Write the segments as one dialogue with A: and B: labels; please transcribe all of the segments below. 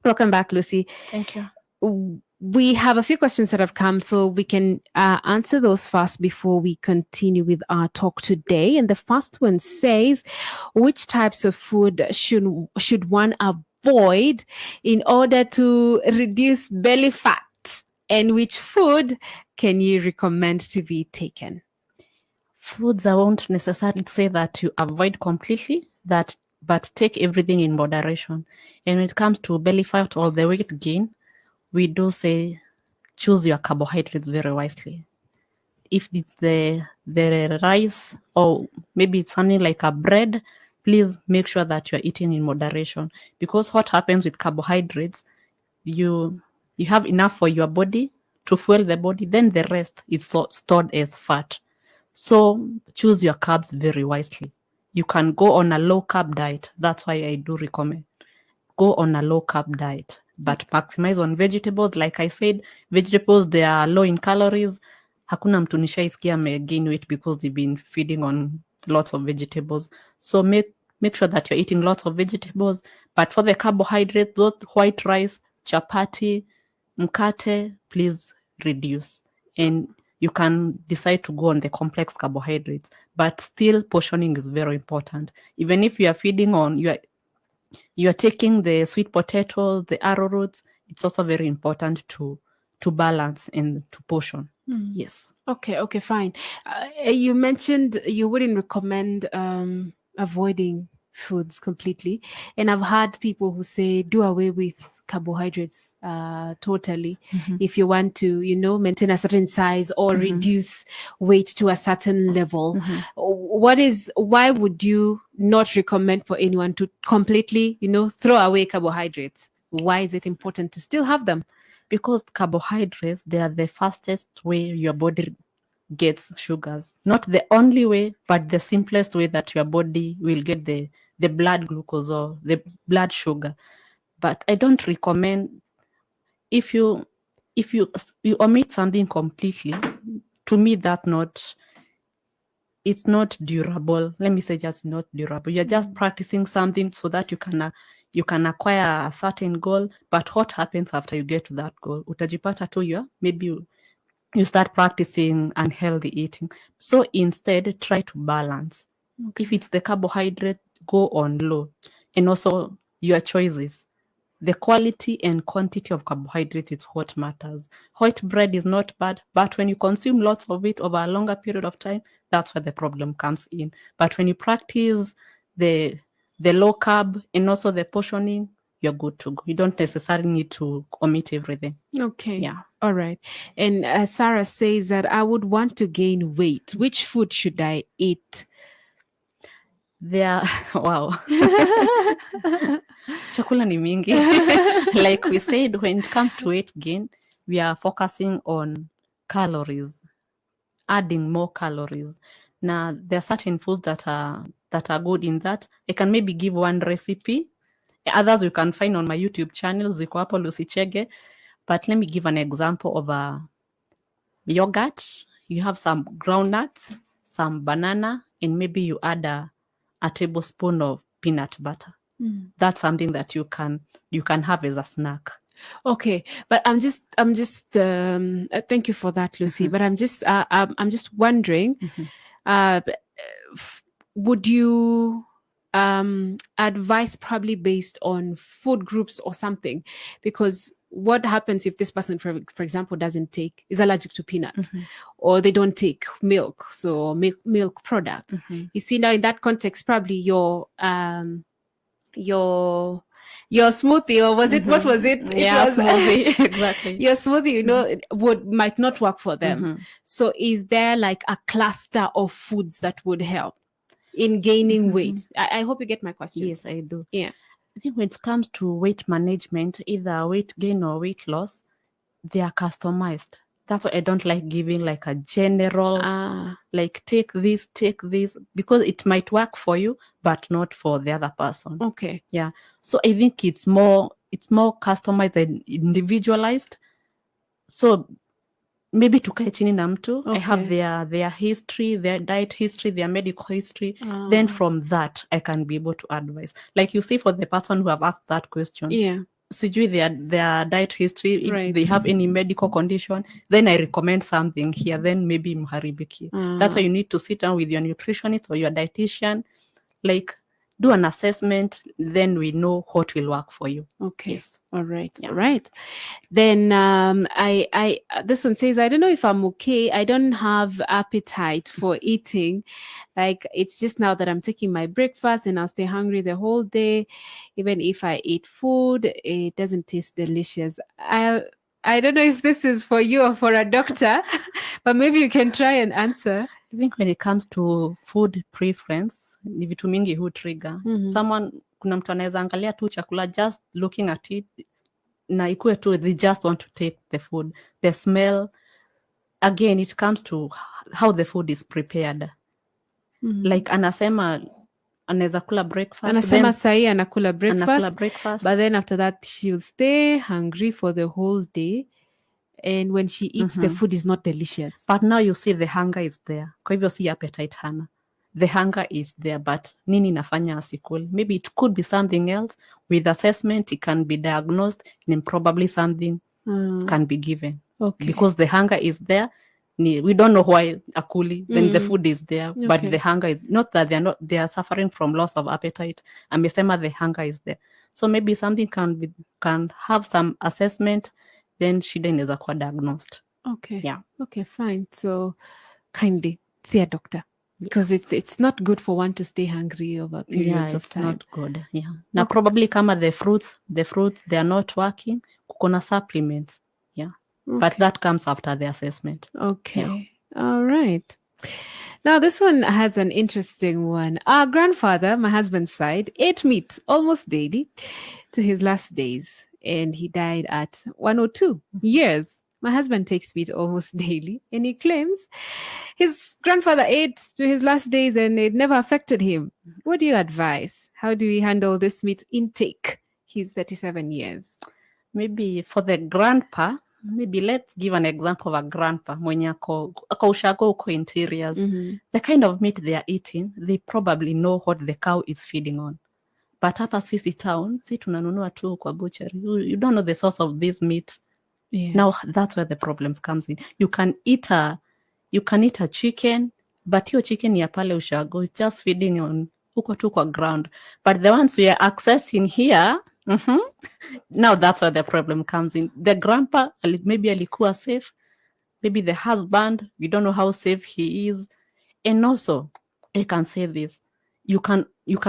A: Welcome back, Lucy.
B: Thank you.
A: We have a few questions that have come, so we can answer those first before we continue with our talk today. And the first one says, which types of food should one avoid in order to reduce belly fat? And which food can you recommend to be taken?
B: Foods, I won't necessarily say that you avoid completely, but take everything in moderation. And when it comes to belly fat or the weight gain, we do say choose your carbohydrates very wisely. If it's the rice or maybe it's something like a bread, please make sure that you're eating in moderation. Because what happens with carbohydrates, you have enough for your body to fuel the body, then the rest is stored as fat. So choose your carbs very wisely. You can go on a low carb diet. That's why I do recommend go on a low carb diet, but maximize on vegetables. Like I said, vegetables, they are low in calories. Hakuna mtu nishaisikia gain weight because they've been feeding on lots of vegetables. So make sure that you're eating lots of vegetables. But for the carbohydrates, those white rice, chapati, mkate, please reduce. And you can decide to go on the complex carbohydrates, but still portioning is very important. Even if you are feeding on, you are taking the sweet potatoes, the arrowroots, it's also very important to balance and to portion. Yes.
A: Okay, fine. You mentioned you wouldn't recommend avoiding foods completely. And I've heard people who say do away with carbohydrates totally if you want to, maintain a certain size or reduce weight to a certain level. Why would you not recommend for anyone to completely, throw away carbohydrates? Why is it important to still have them?
B: Because carbohydrates, they are the fastest way your body gets sugars. Not the only way, but the simplest way that your body will get the blood glucose or the blood sugar. But I don't recommend, if you omit something completely, to me it's not durable. Let me say just not durable. You're just practicing something so that you can acquire a certain goal. But what happens after you get to that goal? Utajipata tu maybe you start practicing unhealthy eating. So instead, try to balance. Okay. If it's the carbohydrate, go on low. And also your choices. The quality and quantity of carbohydrate is what matters. White bread is not bad, but when you consume lots of it over a longer period of time, that's where the problem comes in. But when you practice the low carb and also the portioning, you're good to go. You don't necessarily need to omit everything.
A: Okay.
B: Yeah.
A: All right. And Sarah says that I would want to gain weight. Which food should I eat?
B: Wow. Chakula ni mingi. Like we said, when it comes to weight gain, we are focusing on calories, adding more calories. Now, there are certain foods that are good in that. I can maybe give one recipe. Others you can find on my YouTube channel, ziko hapo Lucy Chege. But let me give an example of a yogurt. You have some groundnuts, some banana, and maybe you add a tablespoon of peanut butter. That's something that you can have as a snack.
A: Okay, but I'm just thank you for that, Lucy. But I'm just wondering, would you advise probably based on food groups or something? Because what happens if this person, for example, is allergic to peanuts, or they don't take milk, so milk products? You see, now in that context, probably your smoothie, or was it what was it?
B: Smoothie. Exactly.
A: Your smoothie, might not work for them. So is there like a cluster of foods that would help in gaining weight? I hope you get my question.
B: Yes, I do.
A: Yeah.
B: I think when it comes to weight management, either weight gain or weight loss, they are customized. That's why I don't like giving like a general, like take this, because it might work for you, but not for the other person.
A: Okay.
B: Yeah. So I think it's more customized and individualized. So maybe tukae chini na mtu. Okay. I have their history, their diet history, their medical history. Then from that, I can be able to advise. Like you see, for the person who have asked that question, sijui their diet history, if
A: Right.
B: they have any medical condition, then I recommend something here, then maybe mharibiki. That's why you need to sit down with your nutritionist or your dietitian, like do an assessment, then we know what will work for you.
A: Okay.
B: Yes.
A: All right.
B: Yeah.
A: All right. Then I this one says, I don't know if I'm okay. I don't have appetite for eating. Like it's just now that I'm taking my breakfast and I'll stay hungry the whole day. Even if I eat food, it doesn't taste delicious. I don't know if this is for you or for a doctor, but maybe you can try and answer.
B: I think when it comes to food preference, ni vitu mingi hu trigger. Someone, kuna mtu anaweza angalia tu chakula, just looking at it, na ikue tu, they just want to take the food. The smell, again, it comes to how the food is prepared. Like anasema, anaweza kula breakfast.
A: Anasema sahi anakula
B: anakula
A: breakfast,
B: breakfast.
A: but then after that she'll stay hungry for the whole day. And when she eats, the food is not delicious.
B: But now you see the hunger is there. Kwa hivyo si appetite hana. The hunger is there, but nini nafanya asikuli? Maybe it could be something else. With assessment, it can be diagnosed, and probably something can be given.
A: Okay.
B: Because the hunger is there. We don't know why akuli, then the food is there, but the hunger is not that they are suffering from loss of appetite. Amesema the hunger is there. So maybe something can have some assessment, then shida inaweza kuwa diagnosed.
A: Okay.
B: Yeah.
A: Okay, fine. So kindly see a doctor. Because it's not good for one to stay hungry over periods of time.
B: Not good. Yeah. Now probably kama the fruits they are not working, kukona supplements. Yeah. Okay. But that comes after the assessment.
A: Okay. Yeah. All right. Now this one has an interesting one. Our grandfather, my husband's side, ate meat almost daily to his last days, and he died at 102 years. My husband takes meat almost daily, and he claims his grandfather ate to his last days and it never affected him. What do you advise? How do we handle this meat intake? He's 37 years.
B: Maybe for the grandpa, maybe let's give an example of a grandpa mwenye ako ushago uko interiors. The kind of meat they are eating, they probably know what the cow is feeding on. But hapa sisi town, si tunanunua tu kwa butchery. You don't know the source of this meat. Yeah. Now that's where the problems comes in. You can eat a chicken, but your chicken ya pale ushago is just feeding on uko tu kwa ground. But the ones we are accessing here, now that's where the problem comes in. The grandpa maybe alikuwa safe, maybe the husband, we don't know how safe he is. And also, I can say this, you can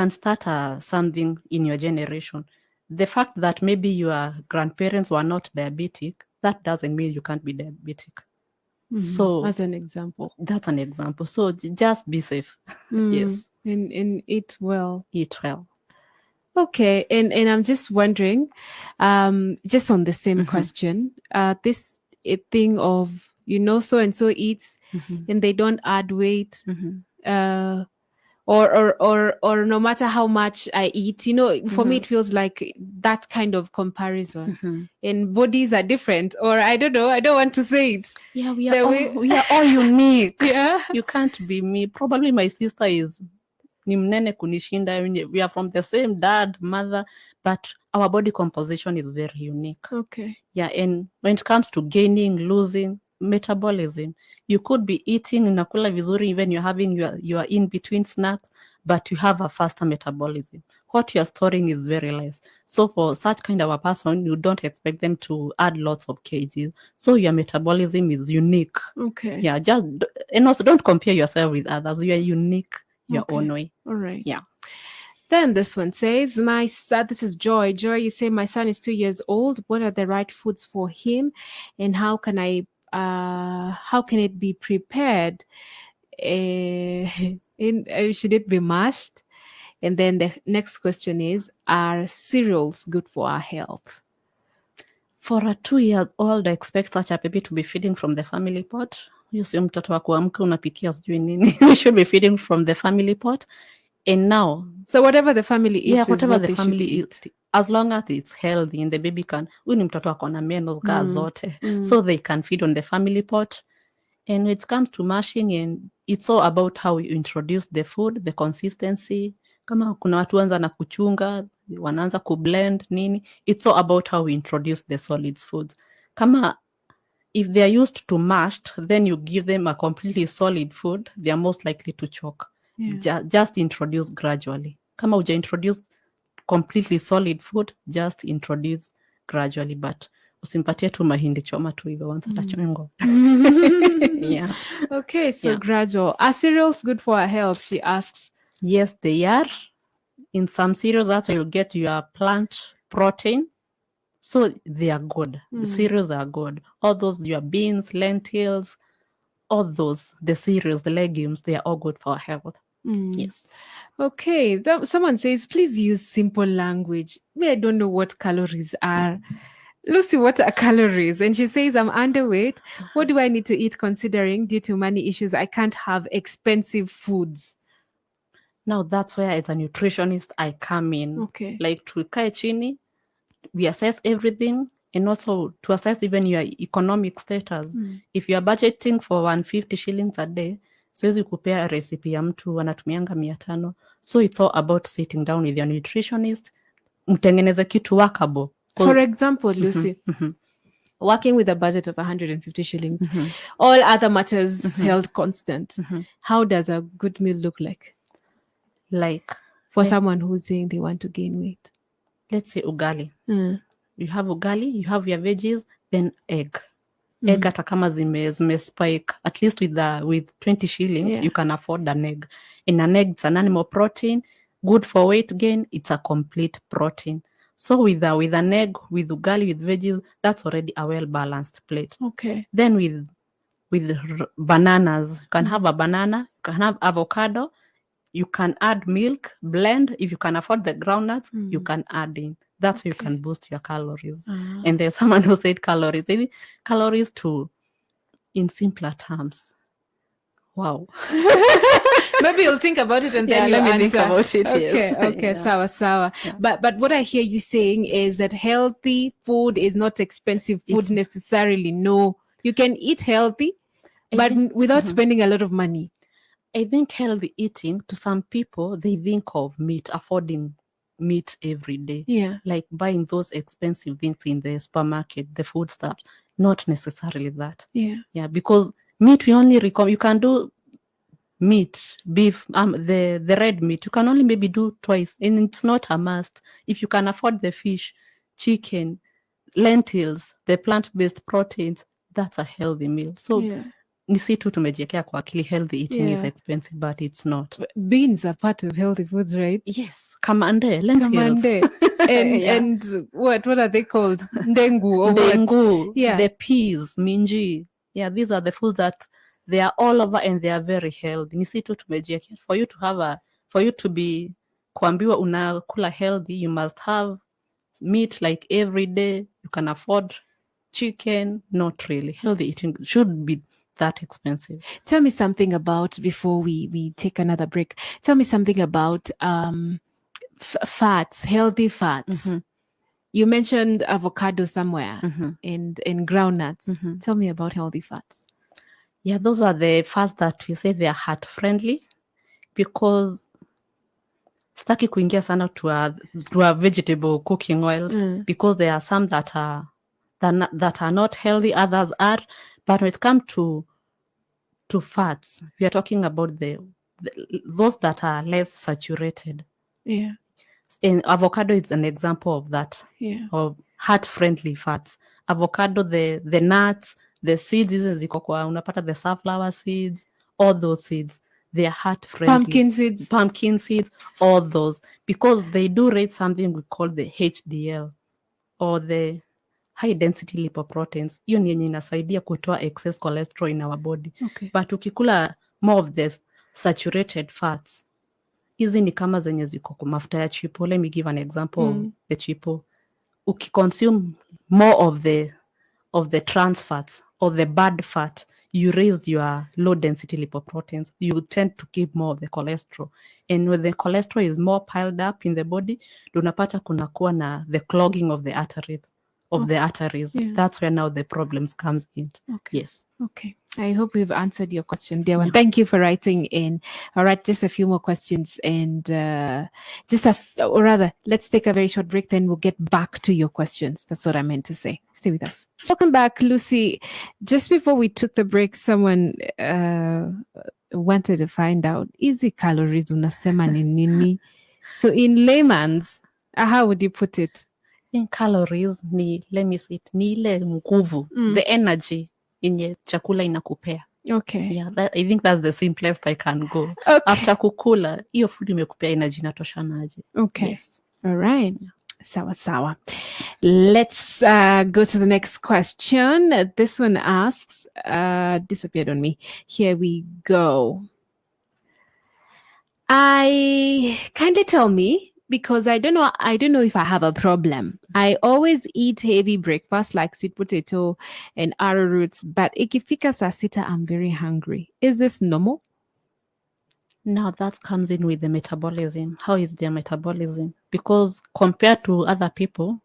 B: start something in your generation. The fact that maybe your grandparents were not diabetic, that doesn't mean you can't be diabetic. So
A: as an example,
B: that's an example. So just be safe. Yes,
A: and eat well.
B: Okay,
A: and I'm just wondering, just on the same question, this thing of so and so eats and they don't add weight, or no matter how much I eat, for me it feels like that kind of comparison. And bodies are different, or I don't know, I don't want to say it.
B: Yeah, we are all unique.
A: Yeah,
B: you can't be me. Probably my sister is ni mnene kunishinda. We are from the same dad, mother, but our body composition is very unique.
A: Okay.
B: Yeah, and when it comes to gaining, losing, metabolism, you could be eating nakula vizuri, even you're having your in between snacks, but you have a faster metabolism. What you're storing is very less. So for such kind of a person, you don't expect them to add lots of kgs. So your metabolism is unique.
A: Okay.
B: Yeah, and also don't compare yourself with others. You are unique your own way.
A: All right.
B: Yeah.
A: Then this one says, my son, this is Joy. Joy, you say my son is 2 years old. What are the right foods for him? And how can it be prepared? Should it be mashed? And then the next question is, are cereals good for our health?
B: For a 2-year-old, I expect such a baby to be feeding from the family pot. You see mtoto wa kuamka unapikia sijui nini. We should be feeding from the family pot. And now,
A: so whatever the family eats,
B: whatever the family eats, as long as it's healthy and the baby can, huyu ni mtoto ako na meno kaa zote, so they can feed on the family pot. And when it comes to mashing, and it's all about how you introduce the food, the consistency. Kama kuna watu anza na kuchunga, wanaanza kublend nini. It's all about how we introduce the solids foods. Kama if they are used to mashed, then you give them a completely solid food, they are most likely to choke. Just introduce gradually. Kama uja introduce completely solid food, just introduce gradually, but usimpatie tu mahindi choma tu hivyo once atachongo. Yeah.
A: Okay, so gradual. Are cereals good for our health? She asks.
B: Yes, they are. In some cereals, that's where you'll get your plant protein. So they are good. The cereals are good. All those, your beans, lentils, all those, the cereals, the legumes, they are all good for our health. Yes.
A: Okay. Someone says, please use simple language. Me, I don't know what calories are. Lucy, what are calories? And she says, I'm underweight. What do I need to eat considering due to money issues, I can't have expensive foods?
B: Now that's where as a nutritionist I come in.
A: Okay.
B: Like tukae chini, we assess everything, and also to assess even your economic status. If you are budgeting for 150 shillings a day, siwezi kupea recipe ya mtu anatumianga 500. So it's all about sitting down with your nutritionist, mtengeneze kitu workable.
A: For example, Lucy, working with a budget of 150 shillings, all other matters held constant. How does a good meal look like?
B: Like
A: for someone who's saying they want to gain weight?
B: Let's say ugali. You have ugali, you have your veggies, then egg. Egg hata kama zime spike, at least with 20 shillings, you can afford an egg. And an egg, it's an animal protein, good for weight gain, it's a complete protein. So with an egg, with ugali, with veggies, that's already a well-balanced plate.
A: Okay.
B: Then with bananas, you can have a banana, you can have avocado, you can add milk, blend. If you can afford the groundnuts, you can add in. That's how you can boost your calories. And there's someone who said calories. Maybe calories too, in simpler terms. Wow.
A: Maybe you'll think about it and then you
B: let me
A: answer.
B: think about it.
A: Okay,
B: yes.
A: okay, sawa. Yeah. But what I hear you saying is that healthy food is not expensive food necessarily. No, you can eat healthy, but without spending a lot of money.
B: I think healthy eating, to some people, they think of meat, affording meat every day.
A: Yeah.
B: Like buying those expensive things in the supermarket, the food stuff. Not necessarily that.
A: Yeah.
B: Yeah, because meat, we only recommend, you can do meat, beef, the red meat, you can only maybe do twice, and it's not a must. If you can afford the fish, chicken, lentils, the plant-based proteins, that's a healthy meal. So ni si tu tumejiekea kwa akili healthy eating is expensive, but it's not.
A: Beans are part of healthy foods, right?
B: Yes, kamande, lentils.
A: And what are they called? Ndengu or
B: Ndengu,
A: what? Yeah.
B: The peas, minji. Yeah, these are the foods that they are all over and they are very healthy. Ni si tu tumejiekea. For you to be kuambiwa unakula healthy, you must have meat like every day. You can afford chicken. Not really. Healthy eating should be that expensive.
A: Tell me something about, before we take another break, tell me something about fats, healthy fats. You mentioned avocado somewhere and groundnuts. Tell me about healthy fats.
B: Yeah, those are the fats that we say they are heart friendly, because staki kuingia sana to a vegetable cooking oils, because there are some that are not healthy, others are. But when it comes to fats, we are talking about those that are less saturated.
A: Yeah.
B: And avocado is an example of that.
A: Yeah.
B: Of heart-friendly fats. Avocado, the nuts, the seeds, ziko kwa unapata the sunflower seeds, all those seeds, they are heart-friendly. Pumpkin seeds, all those, because they do rate something we call the HDL, or the high density lipoproteins. Hiyo ni yenye inasaidia kutoa excess cholesterol in our body.
A: Okay.
B: But ukikula more of the saturated fats, hizi ni kama zenye ziko kwa mafuta ya chipo. Let me give an example of the chipo. Ukiconsume more of the trans fats or the bad fat, you raise your low density lipoproteins. You tend to keep more of the cholesterol. And when the cholesterol is more piled up in the body, unapata kunakuwa na the clogging of the arteries. of the arteries.
A: Yeah.
B: That's where now the problems comes in.
A: Okay.
B: Yes.
A: Okay. I hope we've answered your question, dear one. Thank you for writing in. All right, just a few more questions, and or rather, let's take a very short break. Then we'll get back to your questions. That's what I meant to say. Stay with us. Welcome back, Lucy. Just before we took the break, someone wanted to find out easy calories unasema ni nini. So in layman's, how would you put it?
B: In calories ni, let me see it, ni ile nguvu, the energy yenye chakula inakupea.
A: Okay.
B: Yeah, I think that's the simplest I can go.
A: Okay.
B: After kukula, hiyo food imekupea energy inatoshanaje.
A: Okay.
B: Yes.
A: All right. Sawa sawa. Let's go to the next question. This one asks, disappeared on me. Here we go. Kindly tell me, because I don't know if I have a problem. I always eat heavy breakfast like sweet potato and arrowroots, but ikifika saa sita, I'm very hungry. Is this normal?
B: Now that comes in with the metabolism. How is their metabolism? Because compared to other people,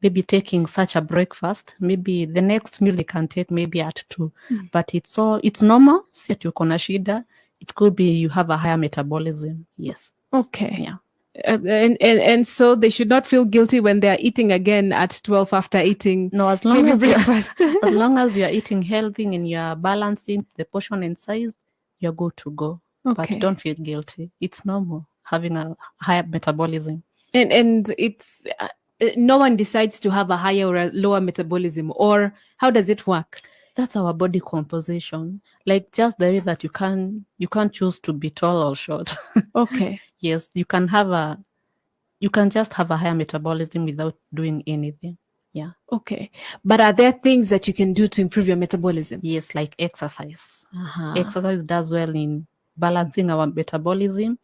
B: maybe taking such a breakfast, maybe the next meal they can take maybe at 2. But it's normal. Si ati uko na shida. It could be you have a higher metabolism. Yes.
A: Okay.
B: Yeah.
A: And so they should not feel guilty when they are eating again at 12 after eating.
B: No, as long as
A: breakfast.
B: as long as you are eating healthy and you are balancing the portion and size, you're good to go.
A: Okay.
B: But don't feel guilty. It's normal having a higher metabolism.
A: And it's no one decides to have a higher or a lower metabolism, or how does it work?
B: That's our body composition. Like just the way that you can't choose to be tall or short.
A: Okay.
B: Yes, you can just have a higher metabolism without doing anything. Yeah.
A: Okay. But are there things that you can do to improve your metabolism?
B: Yes, like exercise. Exercise does well in balancing our metabolism,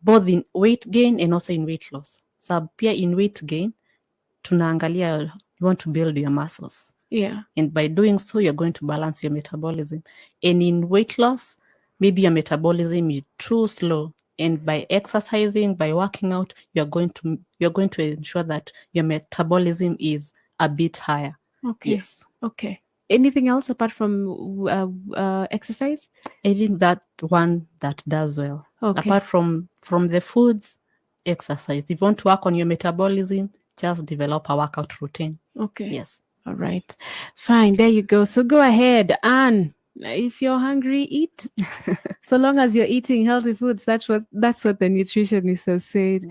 B: both in weight gain and also in weight loss. So pia in weight gain, tunaangalia you want to build your muscles.
A: Yeah.
B: And by doing so, you're going to balance your metabolism. And in weight loss, maybe your metabolism is too slow. And by exercising, by working out, you're going to ensure that your metabolism is a bit higher.
A: Okay.
B: Yes.
A: Okay. Anything else apart from exercise?
B: I think that one that does well.
A: Okay.
B: Apart from the foods, exercise. If you want to work on your metabolism, just develop a workout routine.
A: Okay.
B: Yes.
A: All right. Fine. There you go. So go ahead, Anne. If you're hungry, eat. So long as you're eating healthy foods, that's what the nutritionist has said.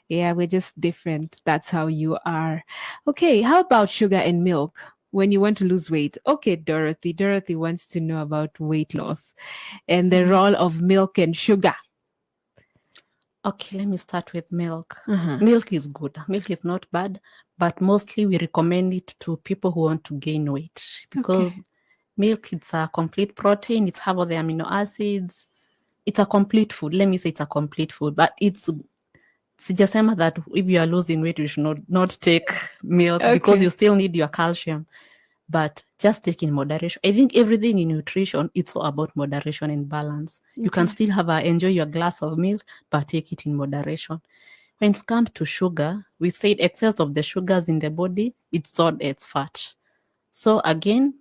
A: Yeah, we're just different. That's how you are. Okay, how about sugar and milk when you want to lose weight? Okay, Dorothy. Dorothy wants to know about weight loss and the role of milk and sugar.
B: Okay, let me start with milk. Milk is good. Milk is not bad, but mostly we recommend it to people who want to gain weight because milk, it's a complete protein. It's have all the amino acids. It's a complete food. Let me say it's a complete food, but it's sijasema that if you are losing weight, you should not take milk because you still need your calcium. But just take in moderation. I think everything in nutrition, it's all about moderation and balance. You can still enjoy your glass of milk, but take it in moderation. When it comes to sugar, we said excess of the sugars in the body, it's stored as fat. So again,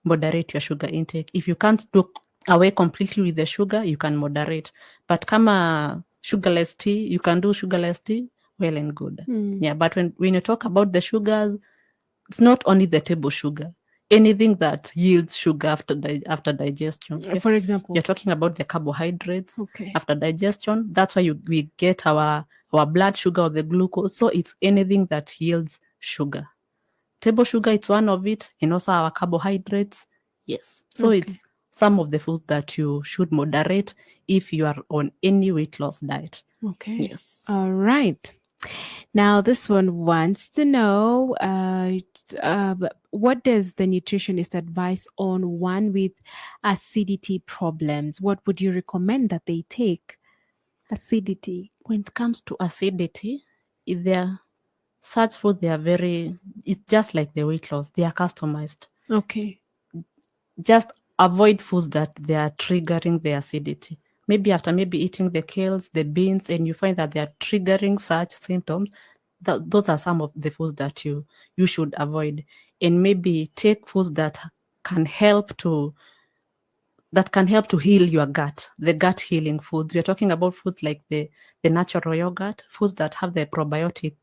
B: moderate your sugar intake. If you can't do away completely with the sugar, you can moderate. But kama sugarless tea, you can do sugarless tea, well and good. Yeah, but when you talk about the sugars, it's not only the table sugar, anything that yields sugar after digestion.
A: For example,
B: you're talking about the carbohydrates after digestion. That's why we get our blood sugar or the glucose. So it's anything that yields sugar. Table sugar, it's one of it, and also our carbohydrates. Yes. So it's some of the foods that you should moderate if you are on any weight loss diet.
A: Okay.
B: Yes.
A: All right. Now, this one wants to know what does the nutritionist advise on one with acidity problems? What would you recommend that they take? Acidity.
B: When it comes to acidity, if they're such food, they are it's just like the weight loss. They are customized.
A: Okay.
B: Just avoid foods that they are triggering the acidity. Maybe after eating the kales, the beans, and you find that they are triggering such symptoms, those are some of the foods that you should avoid, and maybe take foods that can help to heal your gut, the gut healing foods. We're talking about foods like the natural yogurt, foods that have the probiotic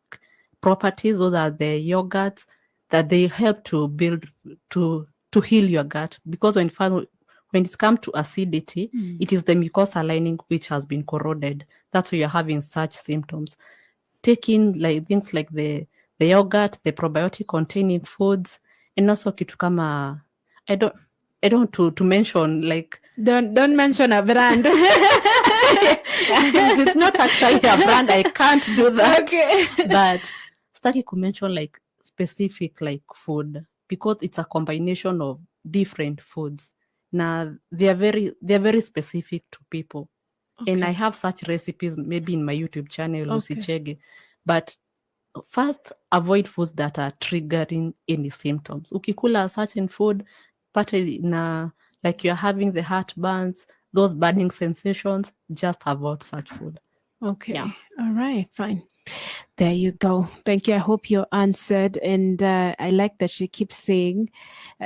B: properties. Those are the yogurts that they help to build, to heal your gut. Because when it comes to acidity, it is the mucosal lining which has been corroded. That's why you're having such symptoms. Taking like things like the yogurt, the probiotic containing foods, and also kitu kama I don't to mention like
A: Don't mention a brand.
B: it's not actually a brand. I can't do that.
A: Okay.
B: But starting to mention like specific like food, because it's a combination of different foods. Now they're very specific to people. Okay. And I have such recipes maybe in my YouTube channel, Lucy Chege. But first, avoid foods that are triggering any symptoms. Ukikula a certain food, like you're having the heartburns, those burning sensations, just avoid such food.
A: Okay. Yeah. All right. Fine. There you go. Thank you. I hope you're answered. And I like that she keeps saying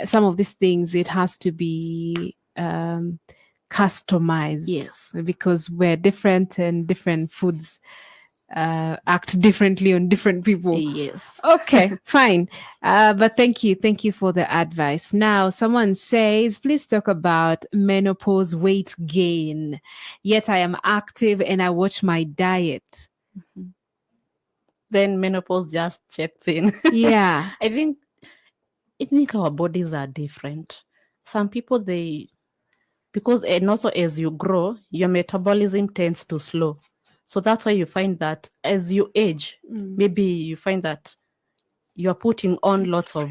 A: some of these things, it has to be customized.
B: Yes.
A: Because we're different and different foods act differently on different people.
B: Yes.
A: Okay, fine. But thank you for the advice. Now, someone says, please talk about menopause weight gain. Yet I am active and I watch my diet.
B: Mm-hmm. Then menopause just checks in.
A: Yeah.
B: I think our bodies are different. Some people, and also as you grow, your metabolism tends to slow. So that's why you find that as you age, maybe you find that you're putting on lots of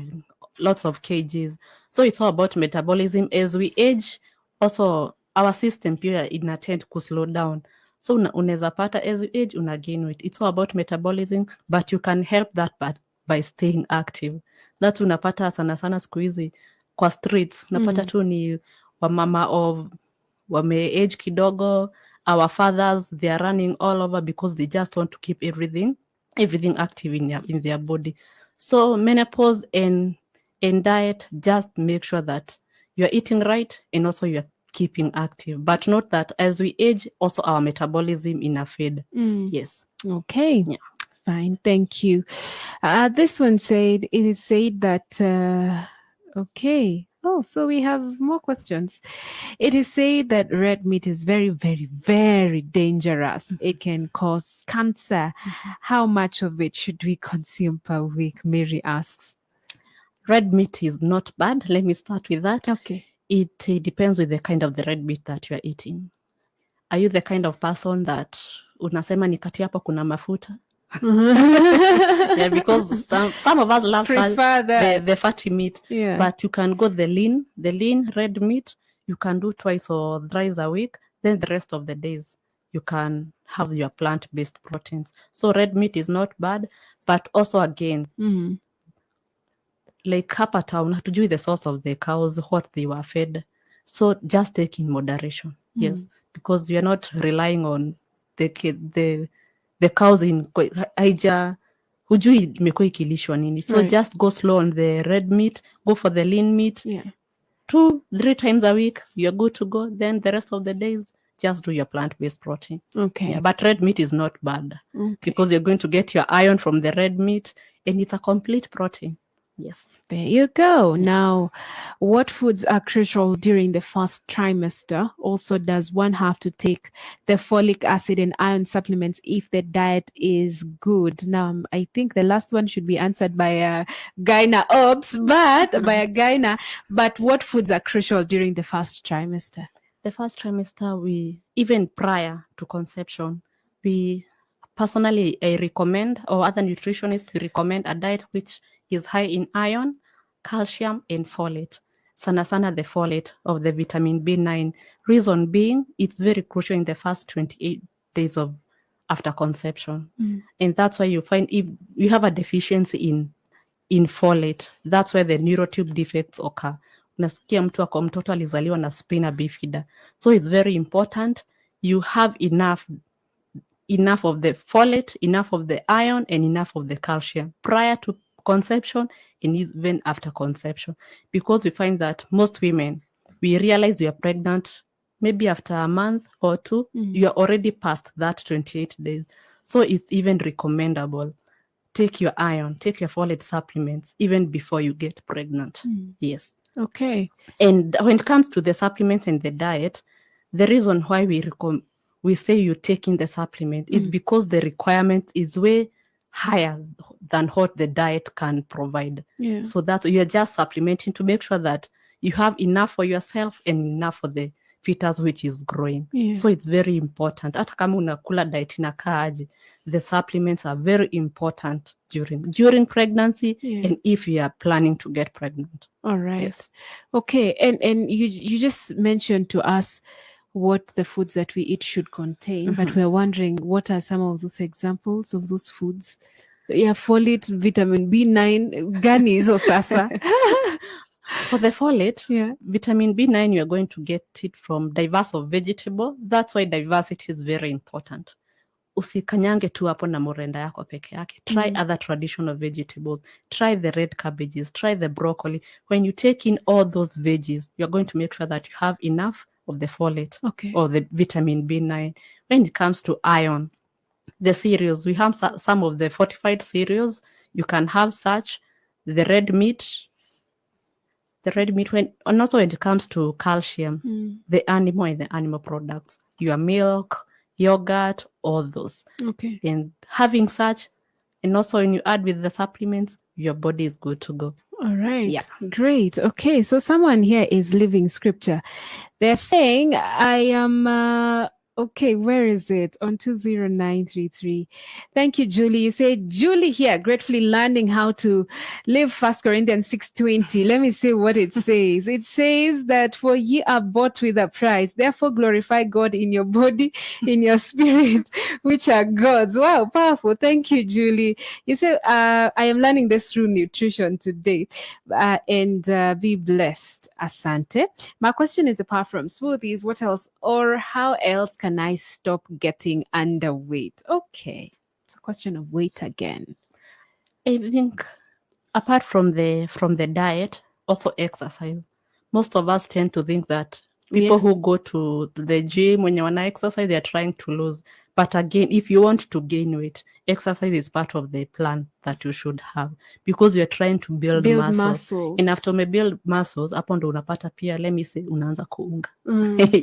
B: kgs. So it's all about metabolism. As we age, also our system pia ina tend to slow down. So unaweza pata as you age una gain weight. It's all about metabolism, but you can help that by staying active. That unapata sana sana siku hizi kwa streets, unapata tu ni wamama of wame age kidogo, our fathers, they are running all over because they just want to keep everything active in their body. So menopause and diet, just make sure that you're eating right and also you're keeping active, but not that as we age, also our metabolism in a fade. Yes.
A: Okay. Yeah. Fine. Thank you. This one said, it is said that, okay. Oh, so we have more questions. It is said that red meat is very, very, very dangerous. It can cause cancer. How much of it should we consume per week? Mary asks.
B: Red meat is not bad. Let me start with that.
A: Okay.
B: It depends with the kind of the red meat that you are eating. Are you the kind of person that unasema nikati hapo kuna mafuta? Yeah, because some of us love the fatty meat. Yeah. But you can go the lean red meat. You can do twice or thrice a week. Then the rest of the days you can have your plant-based proteins. So red meat is not bad, but also again, like hapa town, hatujui the source of the cows, what they were fed. So just take in moderation. Yes, because you're not relying on the cows in haija hujui imekuwa ikilishwa nini. So just go slow on the red meat, go for the lean meat. Yeah. 2-3 times a week, you're good to go. Then the rest of the days, just do your plant-based protein.
A: Okay.
B: Yeah, but red meat is not bad because you're going to get your iron from the red meat and it's a complete protein. Yes.
A: There you go. Now, what foods are crucial during the first trimester? Also, does one have to take the folic acid and iron supplements if the diet is good? Now, I think the last one should be answered by a gyna by a gyna. But what foods are crucial during the first trimester?
B: The first trimester, even prior to conception, personally, I recommend, or other nutritionists, we recommend a diet which is high in iron, calcium, and folate. Sana the folate of the vitamin B9. Reason being, it's very crucial in the first 28 days after conception. And that's why you find if you have a deficiency in folate, that's where the neurotube defects occur. Unasikia mtoto alizaliwa na spina bifida. So it's very important you have enough enough of the folate, enough of the iron, and enough of the calcium prior to conception and even after conception. Because we find that most women, we realize we are pregnant maybe after a month or two, you are already past that 28 days. So it's even recommendable. Take your iron, take your folate supplements even before you get pregnant. Yes.
A: Okay.
B: And when it comes to the supplements and the diet, the reason why we say you take in the supplement is because the requirement is way higher than what the diet can provide.
A: Yeah.
B: So that you're just supplementing to make sure that you have enough for yourself and enough for the fetus which is growing.
A: Yeah.
B: So it's very important. Hata kama unakula diet inakaaje, the supplements are very important during pregnancy and if you are planning to get pregnant.
A: All right.
B: Yes.
A: Okay. And you just mentioned to us what the foods that we eat should contain, but we're wondering what are some of those examples of those foods? Yeah, folate, vitamin B9, gani hizo sasa.
B: For the folate,
A: Yeah.
B: vitamin B9, you are going to get it from diverse of vegetable. That's why diversity is very important. Usikanyange tu hapo na morenda yako peke yake. Try other traditional vegetables. Try the red cabbages. Try the broccoli. When you take in all those veggies, you're going to make sure that you have enough of the folate or the vitamin B9. When it comes to iron, the cereals, we have some of the fortified cereals. You can have such, the red meat, and also when it comes to calcium, the animal and the animal products, your milk, yogurt, all those.
A: Okay.
B: And having such, and also when you add with the supplements, your body is good to go.
A: All right.
B: Yeah.
A: Great. Okay. So someone here is living scripture. They're saying, I am, okay, where is it? On 20933. Thank you, Julie. You say, Julie here, gratefully learning how to live 1 Corinthians 6:20. Let me see what it says. It says that for ye are bought with a price. Therefore glorify God in your body, in your spirit, which are God's. Wow, powerful. Thank you, Julie. You say, I am learning this through nutrition today. And be blessed. Asante. My question is, apart from smoothies, what else or how else can I stop getting underweight? Okay. It's a question of weight again.
B: I think apart from the diet, also exercise. Most of us tend to think that people who go to the gym, when you want to exercise, they're trying to lose. But again, if you want to gain weight, exercise is part of the plan that you should have because you're trying to build muscles. And after you build muscles, hapo ndo unapata pia, let me say, unaanza kuunga.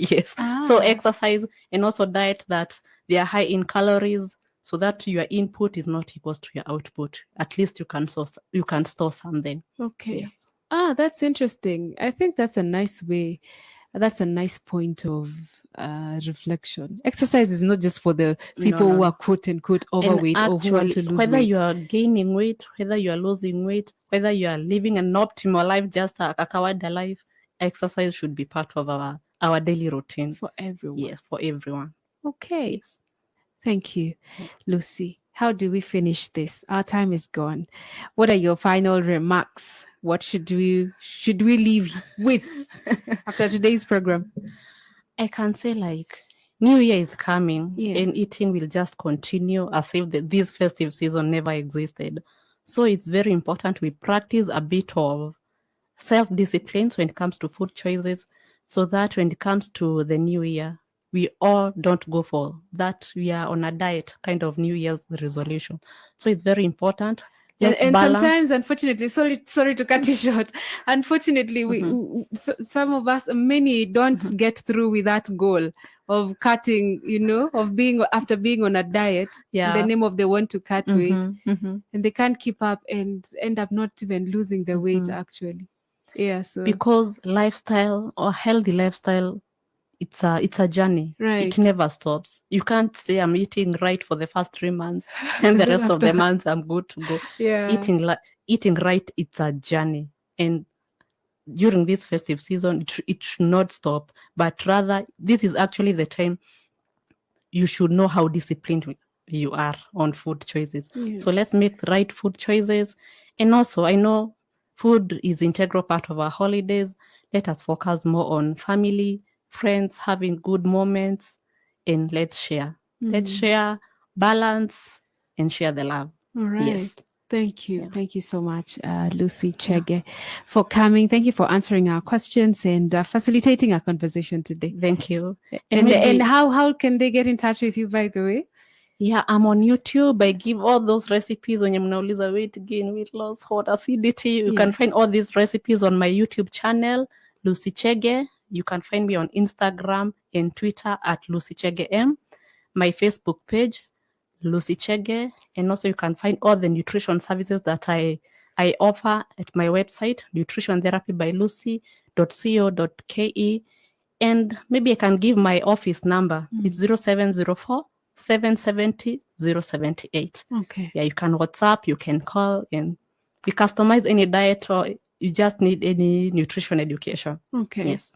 B: Yes. So exercise and also diet that they are high in calories, so that your input is not equal to your output. At least you can store something.
A: Okay.
B: Yes.
A: That's interesting. I think that's a nice way. That's a nice point of reflection. Exercise is not just for the people who are quote unquote overweight or who want to lose
B: whether
A: weight.
B: you are gaining weight, whether you are losing weight, whether you are living an optimal life, just a kawaida life, exercise should be part of our daily routine.
A: For everyone.
B: Yes, for everyone.
A: Okay.
B: Yes.
A: Thank you, Lucy. How do we finish this? Our time is gone. What are your final remarks? What should we leave with after today's program?
B: I can say New Year is coming
A: Yeah.
B: and eating will just continue as if this festive season never existed. So it's very important we practice a bit of self-discipline when it comes to food choices, so that when it comes to the new year, we all don't go for that. We are on a diet kind of New Year's resolution. So it's very important.
A: And sometimes, unfortunately, sorry to cut you short. Unfortunately, some of us, many don't get through with that goal of cutting, of being on a diet in the name of they want to cut weight, and they can't keep up and end up not even losing the weight actually. Yeah, so
B: because lifestyle or healthy lifestyle, it's a journey.
A: Right.
B: It never stops. You can't say I'm eating right for the first 3 months and the rest of the months I'm good to go.
A: Yeah.
B: Eating right, it's a journey. And during this festive season, it should not stop. But rather, this is actually the time you should know how disciplined you are on food choices.
A: Yeah.
B: So let's make the right food choices. And also, I know food is integral part of our holidays. Let us focus more on family, friends, having good moments, and let's share. Let's share balance, and share the love.
A: All right.
B: Yes.
A: Thank you.
B: Yeah.
A: Thank you so much, Lucy Chege, for coming. Thank you for answering our questions and facilitating our conversation today.
B: Thank you.
A: And how can they get in touch with you, by the way?
B: Yeah, I'm on YouTube. I give all those recipes when mnauliza weight gain, weight loss, hot acidity. You can find all these recipes on my YouTube channel, Lucy Chege. You can find me on Instagram and Twitter at Lucy Chege M. My Facebook page, Lucy Chege. And also you can find all the nutrition services that I offer at my website, nutritiontherapybylucy.co.ke. And maybe I can give my office number. It's 0704 770 078.
A: Okay.
B: Yeah, you can WhatsApp, you can call, and we customize any diet or you just need any nutrition education.
A: Okay.
B: Yes.